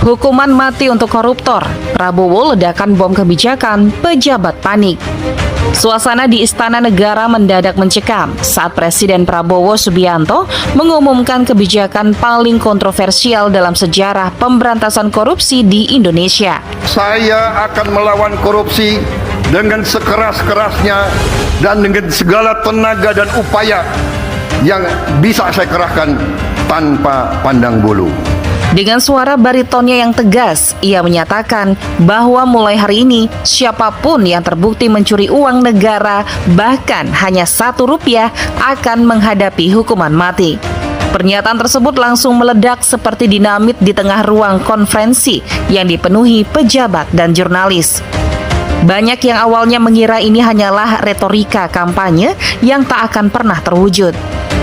Hukuman mati untuk koruptor, Prabowo ledakan bom kebijakan, pejabat panik. Suasana di Istana Negara mendadak mencekam saat Presiden Prabowo Subianto mengumumkan kebijakan paling kontroversial dalam sejarah pemberantasan korupsi di Indonesia. Saya akan melawan korupsi dengan sekeras-kerasnya dan dengan segala tenaga dan upaya yang bisa saya kerahkan tanpa pandang bulu. Dengan suara baritonnya yang tegas, ia menyatakan bahwa mulai hari ini, siapapun yang terbukti mencuri uang negara, bahkan hanya Rp1, akan menghadapi hukuman mati. Pernyataan tersebut langsung meledak seperti dinamit di tengah ruang konferensi yang dipenuhi pejabat dan jurnalis. Banyak yang awalnya mengira ini hanyalah retorika kampanye yang tak akan pernah terwujud.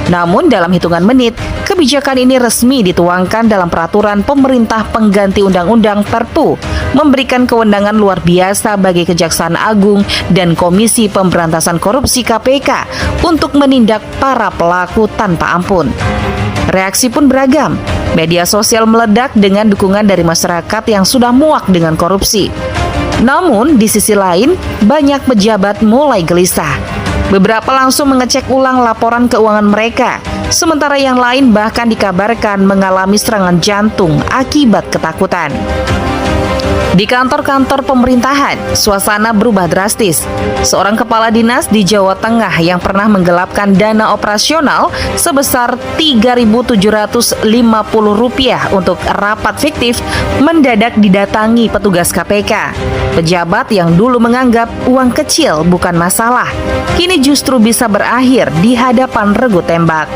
Namun dalam hitungan menit, kebijakan ini resmi dituangkan dalam peraturan pemerintah pengganti Undang-Undang Perpu, memberikan kewenangan luar biasa bagi Kejaksaan Agung dan Komisi Pemberantasan Korupsi KPK untuk menindak para pelaku tanpa ampun. Reaksi pun beragam. Media sosial meledak dengan dukungan dari masyarakat yang sudah muak dengan korupsi. Namun di sisi lain, banyak pejabat mulai gelisah. Beberapa langsung mengecek ulang laporan keuangan mereka, sementara yang lain bahkan dikabarkan mengalami serangan jantung akibat ketakutan. Di kantor-kantor pemerintahan, suasana berubah drastis. Seorang kepala dinas di Jawa Tengah yang pernah menggelapkan dana operasional sebesar Rp3.750 untuk rapat fiktif mendadak didatangi petugas KPK. Pejabat yang dulu menganggap uang kecil bukan masalah, kini justru bisa berakhir di hadapan regu tembak.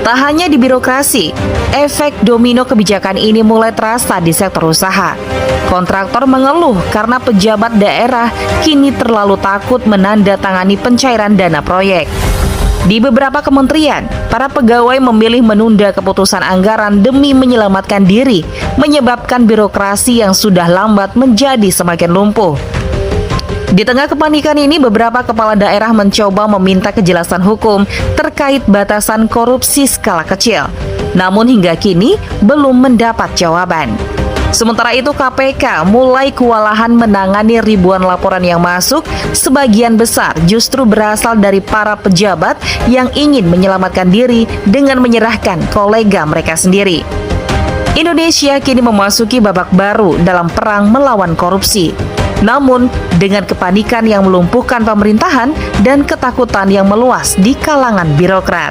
Tak hanya di birokrasi, efek domino kebijakan ini mulai terasa di sektor usaha. Kontraktor mengeluh karena pejabat daerah kini terlalu takut menandatangani pencairan dana proyek. Di beberapa kementerian, para pegawai memilih menunda keputusan anggaran demi menyelamatkan diri, menyebabkan birokrasi yang sudah lambat menjadi semakin lumpuh. Di tengah kepanikan ini, beberapa kepala daerah mencoba meminta kejelasan hukum terkait batasan korupsi skala kecil. Namun hingga kini belum mendapat jawaban. Sementara itu KPK mulai kewalahan menangani ribuan laporan yang masuk, sebagian besar justru berasal dari para pejabat yang ingin menyelamatkan diri dengan menyerahkan kolega mereka sendiri. Indonesia kini memasuki babak baru dalam perang melawan korupsi. Namun, dengan kepanikan yang melumpuhkan pemerintahan dan ketakutan yang meluas di kalangan birokrat.